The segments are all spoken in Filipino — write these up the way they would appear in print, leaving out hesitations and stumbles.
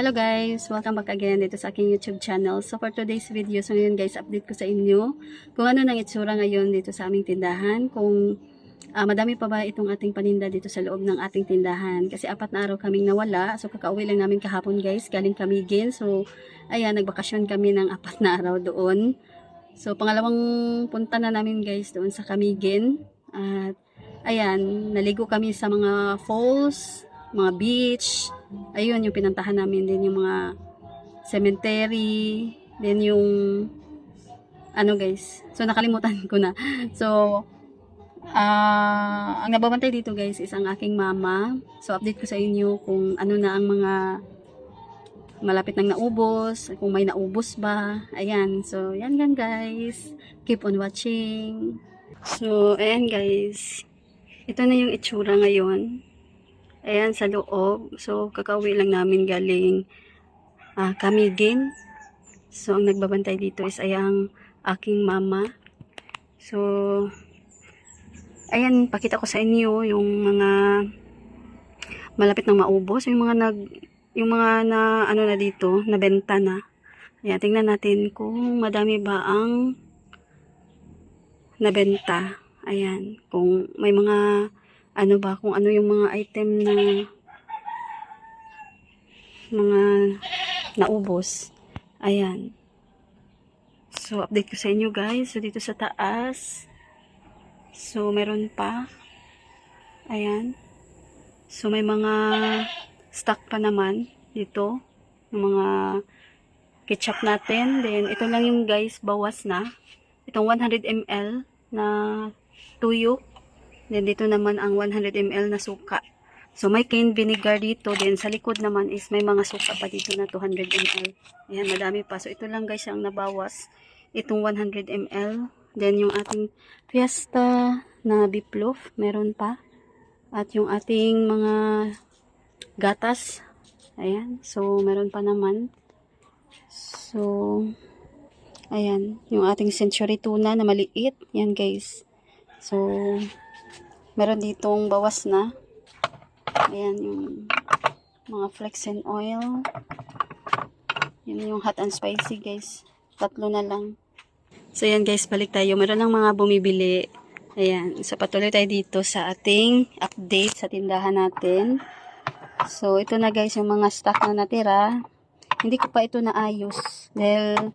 Hello guys! Welcome back again dito sa aking YouTube channel. So for today's video, so ngayon guys, update ko sa inyo kung ano nang itsura ngayon dito sa aming tindahan. Kung madami pa ba itong ating paninda dito sa loob ng ating tindahan. Kasi 4 na araw kaming nawala. So kakauwi lang namin kahapon guys, galing Camiguin. So ayan, nagbakasyon kami ng 4 na araw doon. So pangalawang punta na namin guys doon sa Camiguin. At ayan, naligo kami sa mga falls, mga beach. Ayun, yung pinantahan namin din yung mga cemetery, then yung ano guys. So nakalimutan ko na. So ang nababantay dito guys is ang aking mama. So update ko sa inyo kung ano na ang mga malapit nang naubos, kung may naubos ba. Ayan. So yan lang guys. Keep on watching. So ayan guys. Ito na yung itsura ngayon. Ayan, sa loob. So, kakauwi lang namin galing Camiguin. So, ang nagbabantay dito is ayang aking mama. So, ayan, pakita ko sa inyo yung mga malapit nang maubos. Yung mga na, ano na dito, nabenta na. Ayan, tingnan natin kung madami ba ang nabenta. Ayan, kung may mga ano ba, kung ano yung mga item na mga naubos. Ayan. So, update ko sa inyo guys. So, dito sa taas. So, meron pa. Ayan. So, may mga stock pa naman dito. Yung mga ketchup natin. Then, ito lang yung guys, bawas na. Itong 100 ml na tuyo. Then, dito naman ang 100 ml na suka. So, may cane vinegar dito. Then, sa likod naman is may mga suka pa dito na 200 ml. Ayan, madami pa. So, ito lang guys ang nabawas. Itong 100 ml. Then, yung ating Fiesta na beef loaf. Meron pa. At yung ating mga gatas. Ayan. So, meron pa naman. So, ayan. Yung ating century tuna na maliit. Yan guys. So, meron ditong bawas na. Ayan yung mga flex and oil. Yun yung hot and spicy guys. 3 na lang. So ayan guys, balik tayo. Meron lang mga bumibili. Ayan. So patuloy tayo dito sa ating update sa tindahan natin. So ito na guys yung mga stock na natira. Hindi ko pa ito naayos. Dahil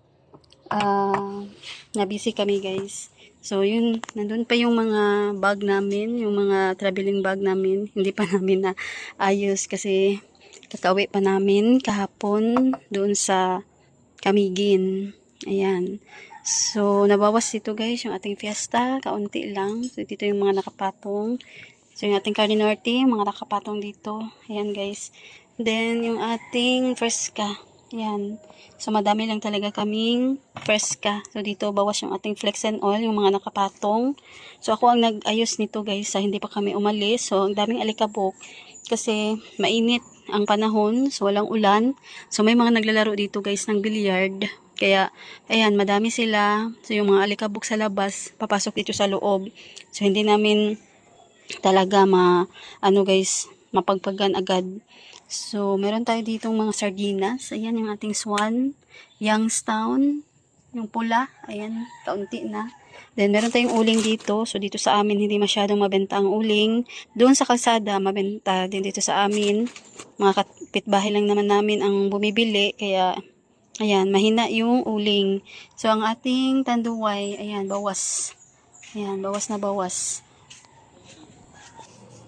na-busy kami guys. So, yun, nandun pa yung mga bag namin, yung mga traveling bag namin. Hindi pa namin na ayos kasi kakauwi pa namin kahapon doon sa Camiguin. Ayan. So, nabawas dito guys yung ating Fiesta. Kaunti lang. So, dito yung mga nakapatong. So, yung ating Carne Norte, mga nakapatong dito. Ayan guys. Then, yung ating Fresca. Ayan. So, madami lang talaga kaming Fresca. So, dito, bawas yung ating flex and oil, yung mga nakapatong. So, ako ang nag-ayos nito, guys, sa hindi pa kami umalis. So, ang daming alikabok. Kasi, mainit ang panahon. So, walang ulan. So, may mga naglalaro dito, guys, ng billiard. Kaya, ayan, madami sila. So, yung mga alikabok sa labas, papasok dito sa loob. So, hindi namin talaga mapagpagan agad. So, meron tayo ditong mga sardinas. Ayan, yung ating Swan, Youngstown, yung pula. Ayan, kaunti na. Then, meron tayong uling dito. So, dito sa amin, hindi masyadong mabenta ang uling. Doon sa kalsada, mabenta din dito sa amin. Mga kapitbahay lang naman namin ang bumibili. Kaya, ayan, mahina yung uling. So, ang ating tanduay, ayan, bawas. Ayan, bawas na bawas.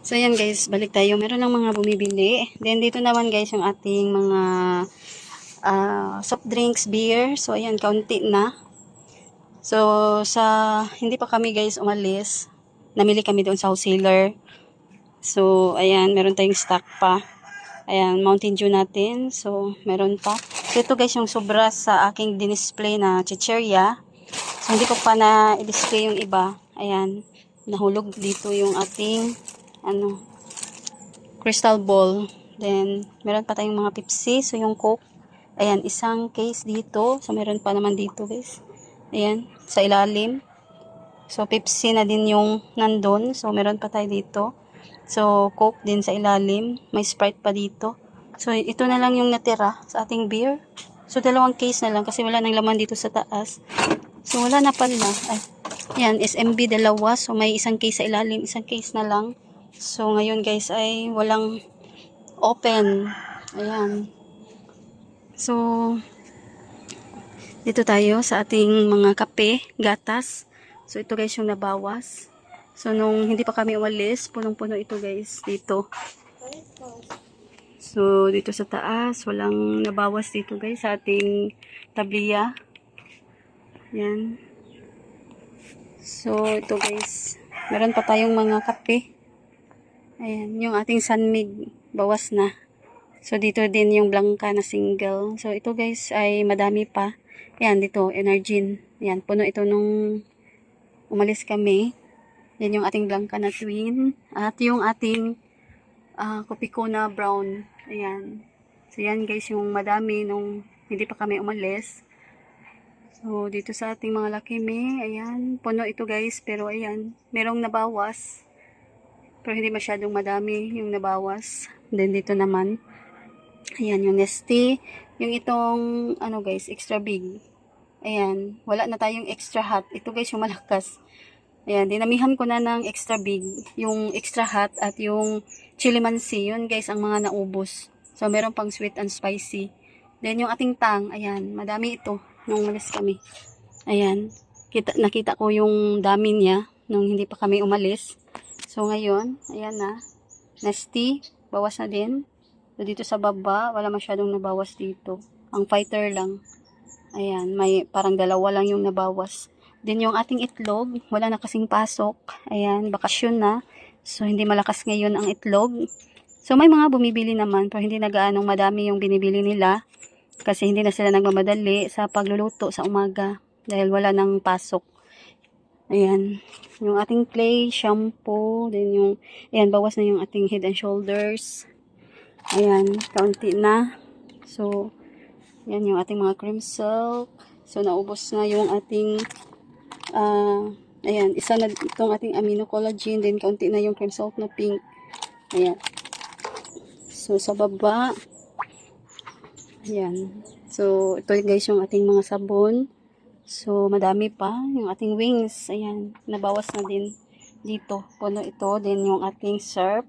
So, ayan guys, balik tayo. Meron lang mga bumibili. Then, dito naman guys, yung ating mga soft drinks, beer. So, ayan, kaunti na. So, hindi pa kami guys umalis. Namili kami doon sa wholesaler. So, ayan, meron tayong stock pa. Ayan, Mountain Dew natin. So, meron pa. So, ito guys, yung sobra sa aking dinisplay na chicheria. So, hindi ko pa na-display yung iba. Ayan, nahulog dito yung ating crystal ball. Then, meron pa tayong mga Pepsi. So, yung Coke. Ayan, isang case dito. So, meron pa naman dito, guys. Ayan, sa ilalim. So, Pepsi na din yung nandun. So, meron pa tayo dito. So, Coke din sa ilalim. May Sprite pa dito. So, ito na lang yung natira sa ating beer. So, 2 case na lang kasi wala nang laman dito sa taas. So, wala na pala. Ay, yan, SMB 2. So, may 1 case sa ilalim, 1 case na lang. So, ngayon guys ay walang open. Ayan. So, dito tayo sa ating mga kape, gatas. So, ito guys yung nabawas. So, nung hindi pa kami umalis, punong-puno ito guys dito. So, dito sa taas, walang nabawas dito guys sa ating tabliya. Yan. So, ito guys. Meron pa tayong mga kape. Ayan, yung ating Sunmig, bawas na. So, dito din yung Blanca na single. So, ito guys ay madami pa. Ayan, dito, Energin. Ayan, puno ito nung umalis kami. Yan yung ating Blanca na twin. At yung ating Kopiko na brown. Ayan. So, yan guys, yung madami nung hindi pa kami umalis. So, dito sa ating mga Lakime, ayan, puno ito guys, pero ayan, merong nabawas. Pero hindi masyadong madami yung nabawas. Then, dito naman, ayan, yung Nestea, yung itong, ano guys, extra big. Ayan, wala na tayong extra hot. Ito guys, yung malakas. Ayan, dinamihan ko na ng extra big, yung extra hot at yung chili mansi. Yun guys, ang mga naubos. So, meron pang sweet and spicy. Then, yung ating tang, ayan, madami ito nung umalis kami. Ayan, nakita ko yung dami niya nung hindi pa kami umalis. So, ngayon, ayan na. Nestea, bawas na din. So, dito sa baba, wala masyadong nabawas dito. Ang fighter lang. Ayan, may parang 2 lang yung nabawas. Then, yung ating itlog, wala na kasing pasok. Ayan, bakasyon na. So, hindi malakas ngayon ang itlog. So, may mga bumibili naman, pero hindi na gaanong madami yung binibili nila. Kasi hindi na sila nagmamadali sa pagluluto sa umaga. Dahil wala nang pasok. Ayan, yung ating clay, shampoo, then yung, ayan, bawas na yung ating Head and Shoulders. Ayan, kaunti na. So, yan yung ating mga cream silk. So, naubos na yung ating, ayan, isa na itong ating amino collagen, then kaunti na yung cream silk na pink. Ayan. So, sa baba, ayan. So, ito guys yung ating mga sabon. So, madami pa. Yung ating wings, ayan, nabawas na din dito. Puno ito. Then, yung ating syrup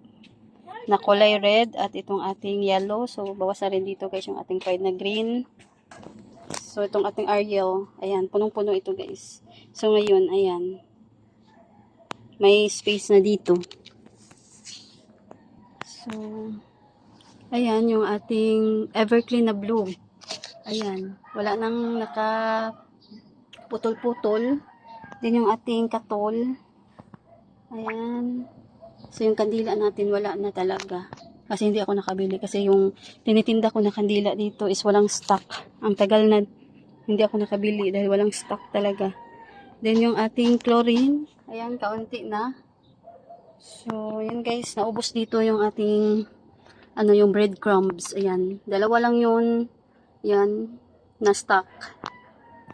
na kulay red at itong ating yellow. So, bawas na rin dito guys yung ating Pride na green. So, itong ating Ariel, ayan, punong-puno ito guys. So, ngayon, ayan, may space na dito. So, ayan, yung ating Everclean na blue. Ayan, wala nang putol-putol. Din yung ating katol. Ayan. So, yung kandila natin, wala na talaga. Kasi hindi ako nakabili. Kasi yung tinitinda ko na kandila dito is walang stock. Ang tagal na hindi ako nakabili dahil walang stock talaga. Then, yung ating chlorine. Ayan, kaunti na. So, yun guys. Naubos dito yung ating yung breadcrumbs. Ayan. 2 lang yun. Yan. Na stock.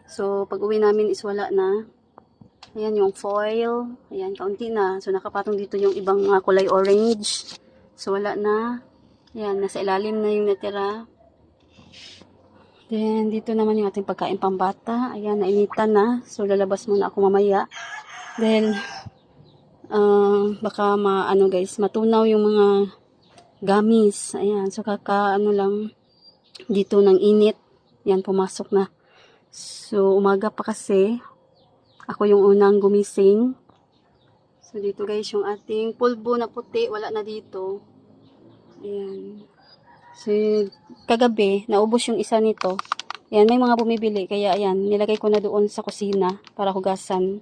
So, pag uwi namin is wala na. Ayan yung foil. Ayan, kaunti na. So, nakapatong dito yung ibang kulay orange. So, wala na. Ayan, nasa ilalim na yung natira. Then, dito naman yung ating pagkain pambata. Ayan, nainitan na. So, lalabas muna ako mamaya. Dahil, baka guys, matunaw yung mga gummies. Ayan, so lang dito ng init. Ayan, pumasok na. So, umaga pa kasi, ako yung unang gumising. So, dito guys, yung ating pulbo na puti, wala na dito. Ayan. So, kagabi, naubos yung isa nito. Ayan, may mga bumibili. Kaya, ayan, nilagay ko na doon sa kusina para hugasan.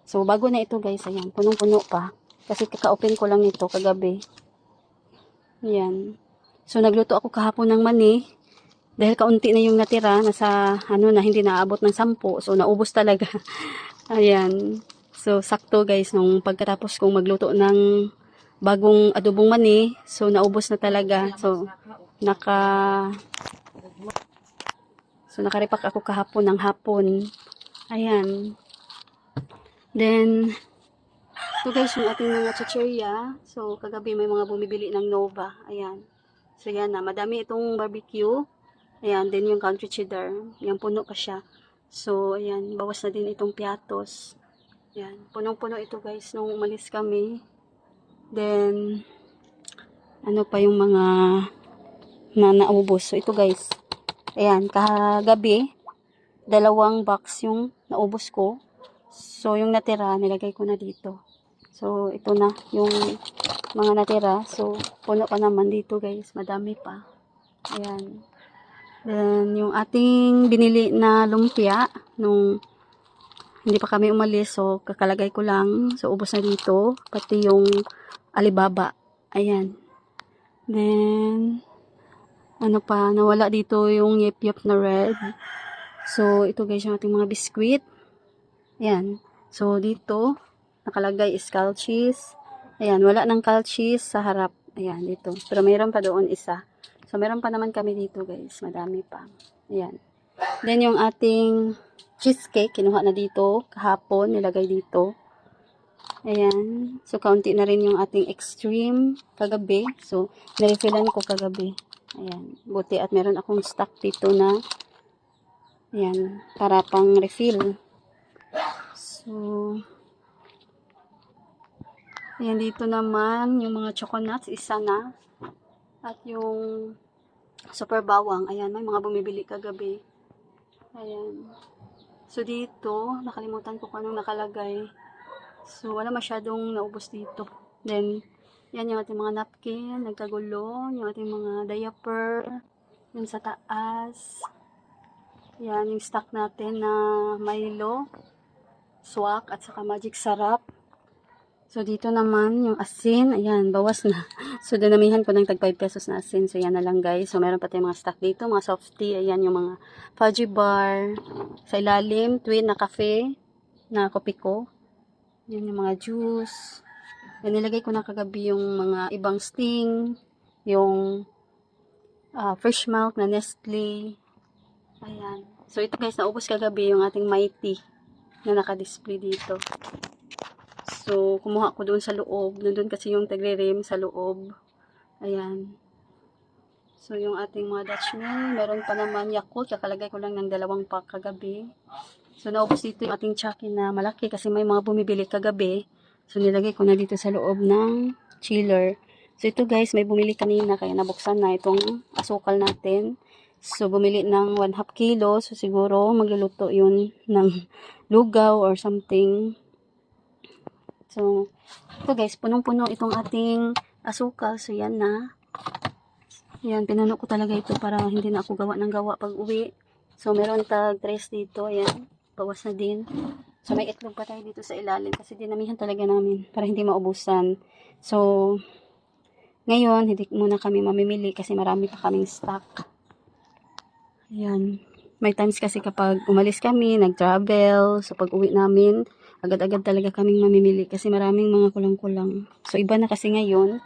So, bago na ito guys, ayan, punong-puno pa. Kasi kaka-open ko lang ito kagabi. Ayan. So, nagluto ako kahapon ng mani. Dahil kaunti na yung natira, nasa, na hindi naabot ng 10. So, naubos talaga. Ayan. So, sakto guys, nung pagkatapos kong magluto ng bagong adobong mani, so, naubos na talaga. So, nakaripak ako kahapon ng hapon. Ayan. Then, ito guys, yung ating mga chichirya. So, kagabi may mga bumibili ng Nova. Ayan. So, yan na. Madami itong barbecue. Ayan, din yung country cheddar. Yan, puno pa siya. So, ayan, bawas na din itong piatos. Ayan, punong-puno ito guys nung umalis kami. Then, ano pa yung mga na naubos. So, ito guys. Ayan, kagabi, 2 box yung naubos ko. So, yung natira, nilagay ko na dito. So, ito na yung mga natira. So, puno pa naman dito guys. Madami pa. Ayan. Then, yung ating binili na lumpia, nung hindi pa kami umalis. So, kakalagay ko lang. So, ubos na dito. Pati yung Alibaba. Ayan. Then, ano pa, nawala dito yung yip-yip na red. So, ito guys yung ating mga biskwit. Ayan. So, dito, nakalagay is cow cheese. Ayan, wala ng cow cheese sa harap. Ayan, dito. Pero mayroon pa doon isa. So, meron pa naman kami dito guys. Madami pa. Ayan. Then, yung ating cheesecake, kinuha na dito. Kahapon, nilagay dito. Ayan. So, kaunti na rin yung ating extreme kagabi. So, nirefillan ko kagabi. Ayan. Buti at meron akong stock dito na ayan, para pang refill. So, ayan, dito naman yung mga choconuts, isa na. At yung super bawang, ayan, may mga bumibili kagabi. Ayan. So, dito, nakalimutan ko kung anong nakalagay. So, wala masyadong naubos dito. Then, yan yung ating mga napkin, nagkagulo, yung ating mga diaper, yung sa taas. Yan, yung stock natin na Milo, swak, at saka magic sarap. So, dito naman, yung asin, ayan, bawas na. So, dinamihan ko ng tag 5 pesos na asin. So, yan na lang guys. So, meron pa tayong mga stock dito, mga soft tea, ayan, yung mga fudgy bar. Sa ilalim, twin na cafe, na kopi ko. Yan yung mga juice. Yan, nilagay ko na kagabi yung mga ibang sting, yung fresh milk na Nestle. Ayan. So, ito guys, naubos kagabi yung ating Mighty na naka-display dito. So, kumuha ko doon sa loob. Nandun kasi yung tagre-rim sa loob. Ayan. So, yung ating mga Dutch Mill, meron pa naman Yakult. Kakalagay ko lang ng 2 pack kagabi. So, naubos dito yung ating Chucky na malaki kasi may mga bumibili kagabi. So, nilagay ko na dito sa loob ng chiller. So, ito guys, may bumili kanina kaya nabuksan na itong asukal natin. So, bumili ng 1/2 kilo. So, siguro magluluto yun ng lugaw or something. So, ito guys, punong-puno itong ating asukal. So, yan na. Yan, pinuno ko talaga ito para hindi na ako gawa ng gawa pag uwi. So, meron tag 3 dito. Ayan, bawas na din. So, may itlog pa tayo dito sa ilalim kasi dinamihan talaga namin para hindi maubusan. So, ngayon, hindi muna kami mamimili kasi marami pa kaming stock. Ayan. May times kasi kapag umalis kami, nag-travel, so pag uwi namin, agad-agad talaga kaming mamimili kasi maraming mga kulang-kulang. So, iba na kasi ngayon,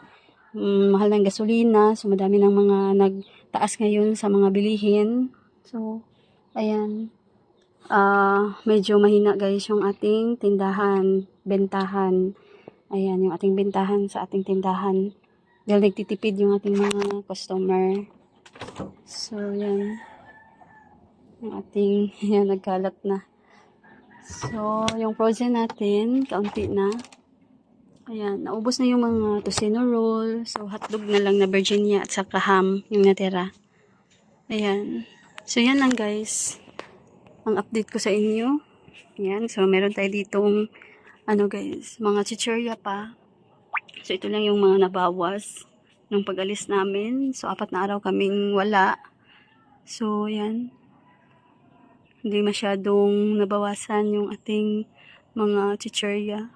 mahal ng gasolina, so madami ng mga nagtaas ngayon sa mga bilihin. So, ayan. Medyo mahina guys yung ating tindahan, bentahan. Ayan, yung ating bentahan sa ating tindahan. Dahil nagtitipid yung ating mga customer. So, yan. Yung ating, yan, nagkalat na. So, yung frozen natin, kaunti na. Ayan, naubos na yung mga tocino roll. So, hotdog na lang na Virginia at saka ham yung natira. Ayan. So, yan lang guys. Ang update ko sa inyo. Ayan, so meron tayo ditong ano guys, mga chichirya pa. So ito lang yung mga nabawas nung pag-alis namin. So 4 na araw kaming wala. So ayan. Hindi masyadong nabawasan yung ating mga chichirya.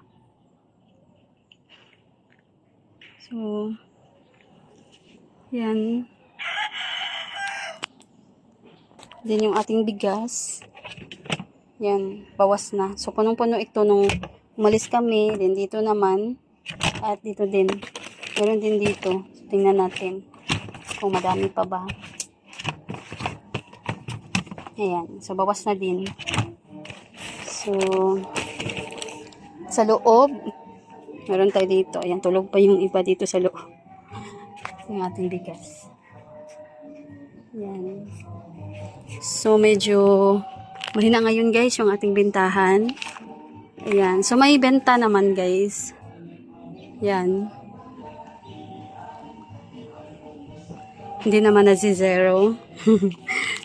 So yan. Din yung ating bigas. Yan, bawas na. So, punong-puno ito nung umalis kami. Then, dito naman. At dito din. Meron din dito. So, tingnan natin kung madami pa ba. Ayan. So, bawas na din. So, sa loob, meron tayo dito. Ayan, tulog pa yung iba dito sa loob. Yung ating bigas. So, medyo mahina ngayon guys yung ating bentahan. Ayan. So, may benta naman guys. Yan. Hindi naman na zero.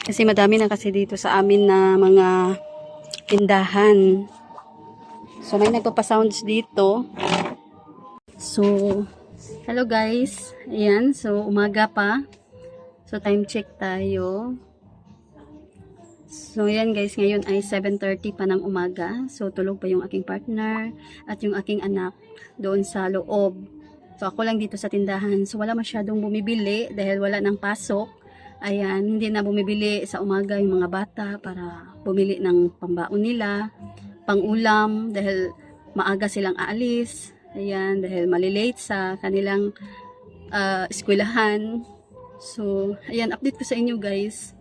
Kasi madami na kasi dito sa amin na mga tindahan. So, may nagpapasounds dito. So, hello guys. Ayan. So, umaga pa. So, time check tayo. So, yan guys, ngayon ay 7:30 pa ng umaga. So, tulog pa yung aking partner at yung aking anak doon sa loob. So, ako lang dito sa tindahan. So, wala masyadong bumibili dahil wala nang pasok. Ayan, hindi na bumibili sa umaga yung mga bata para bumili ng pambaon nila, pang-ulam dahil maaga silang aalis. Ayan, dahil malilate sa kanilang eskwelahan. So, ayan, update ko sa inyo guys.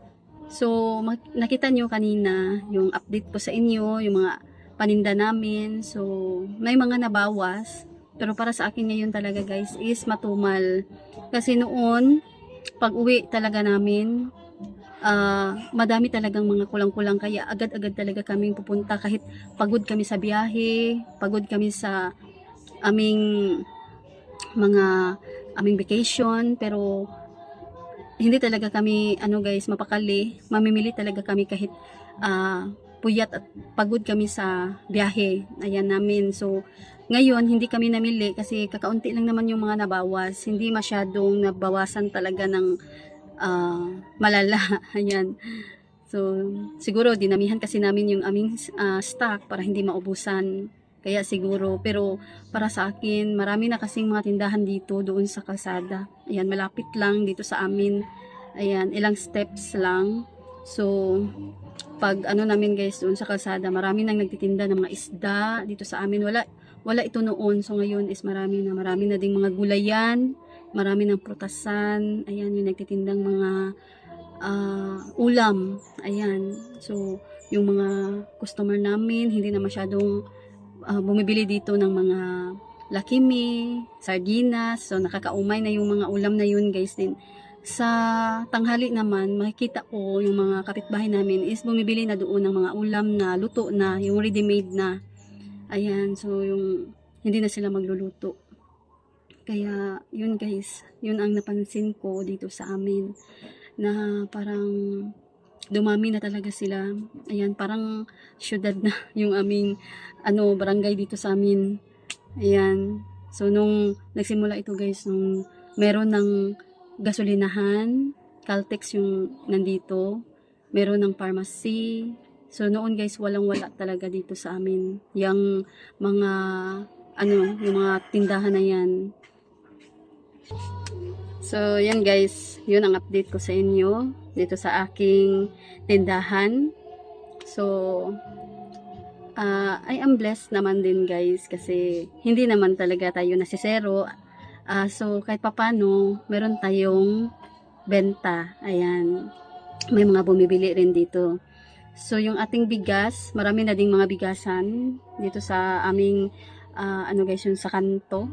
So, nakita nyo kanina yung update ko sa inyo, yung mga paninda namin. So, may mga nabawas. Pero para sa akin ngayon talaga guys is matumal. Kasi noon, pag uwi talaga namin, madami talagang mga kulang-kulang. Kaya agad-agad talaga kaming pupunta kahit pagod kami sa biyahe, pagod kami sa aming vacation. Pero hindi talaga kami guys mapakali, mamimili talaga kami kahit puyat at pagod kami sa biyahe ayan namin. So ngayon hindi kami namili kasi kakaunti lang naman yung mga nabawas, hindi masyadong nabawasan talaga ng malala. Ayan, so siguro dinamihan kasi namin yung aming stock para hindi maubusan, kaya siguro. Pero para sa akin, marami na kasing mga tindahan dito doon sa kalsada. Ayan, malapit lang dito sa amin. Ayan, ilang steps lang. So, pag namin guys doon sa kalsada, marami nang nagtitinda ng mga isda dito sa amin. Wala ito noon. So, ngayon is marami na ding mga gulayan, marami ng prutasan. Ayan, yung nagtitindang mga ulam. Ayan. So, yung mga customer namin, hindi na masyadong bumibili dito ng mga lakimi, sardinas. So, nakakaumay na yung mga ulam na yun guys din. Sa tanghali naman, makikita ko yung mga kapitbahay namin is bumibili na doon ng mga ulam na luto na, yung ready-made na. Ayan, so yung hindi na sila magluluto. Kaya, yun guys, yun ang napansin ko dito sa amin. Na parang dumami na talaga sila. Ayan, parang syudad na yung aming barangay dito sa amin. Ayan. So nung nagsimula ito guys, nung meron ng gasolinahan, Caltex yung nandito, meron ng pharmacy. So noon guys, walang-wala talaga dito sa amin. Yung mga yung mga tindahan na yan. So yan guys, yun ang update ko sa inyo dito sa aking tindahan. So I am blessed naman din guys kasi hindi naman talaga tayo nasisero. So kahit papano meron tayong benta. Ayan, may mga bumibili rin dito. So yung ating bigas, marami na ding mga bigasan dito sa aming guys, yung sa kanto.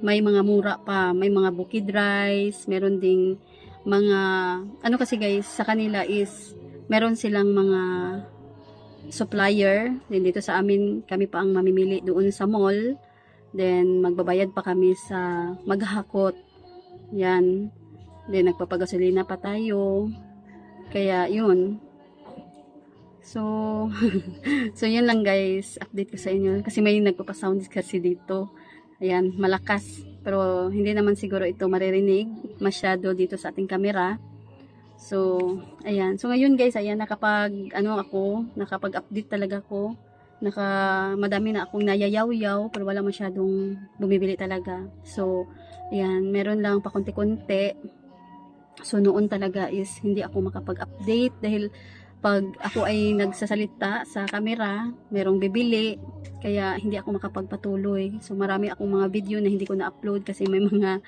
May mga mura pa, may mga bukid rice, meron ding mga kasi guys, sa kanila is meron silang mga supplier. Then dito sa amin, kami pa ang mamimili doon sa mall. Then magbabayad pa kami sa maghahakot. Yan. Then nagpapagasolina pa tayo. Kaya yun. So so yun lang guys, update ko sa inyo kasi may nagpapasound kasi dito. Ayan, malakas. Pero hindi naman siguro ito maririnig masyado dito sa ating camera. So, ayan. So, ngayon guys, ayan, nakapag-update talaga ako. Madami na akong nayayaw-yaw, pero wala masyadong bumibili talaga. So, ayan, meron lang pa konti-konti. So, noon talaga is hindi ako makapag-update dahil pag ako ay nagsasalita sa camera, merong bibili, kaya hindi ako makapagpatuloy. So, marami akong mga video na hindi ko na-upload kasi may mga,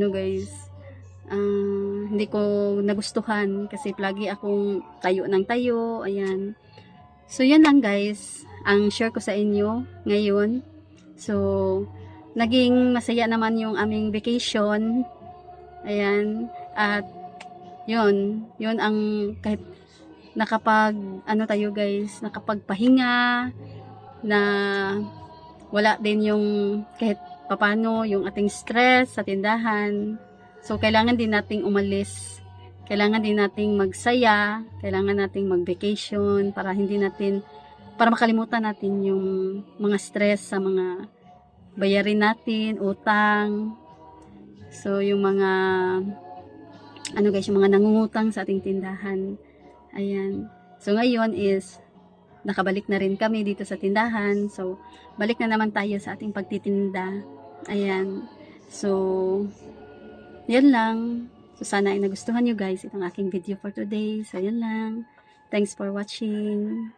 guys, hindi ko nagustuhan kasi lagi akong tayo ng tayo. Ayan. So, yan lang guys ang share ko sa inyo ngayon. So, naging masaya naman yung aming vacation. Ayan. At yun ang kahit nakapag ano tayo guys, nakapagpahinga na wala din yung kahit papano yung ating stress sa tindahan. So kailangan din nating umalis. Kailangan din nating magsaya, kailangan nating mag-vacation para makalimutan natin yung mga stress sa mga bayarin natin, utang. So yung mga ano guys, yung mga nangungutang sa ating tindahan. Ayan. So ngayon is nakabalik na rin kami dito sa tindahan. So balik na naman tayo sa ating pagtitinda. Ayan. So yan lang. So sana ay nagustuhan nyo guys itong aking video for today. So yan lang. Thanks for watching.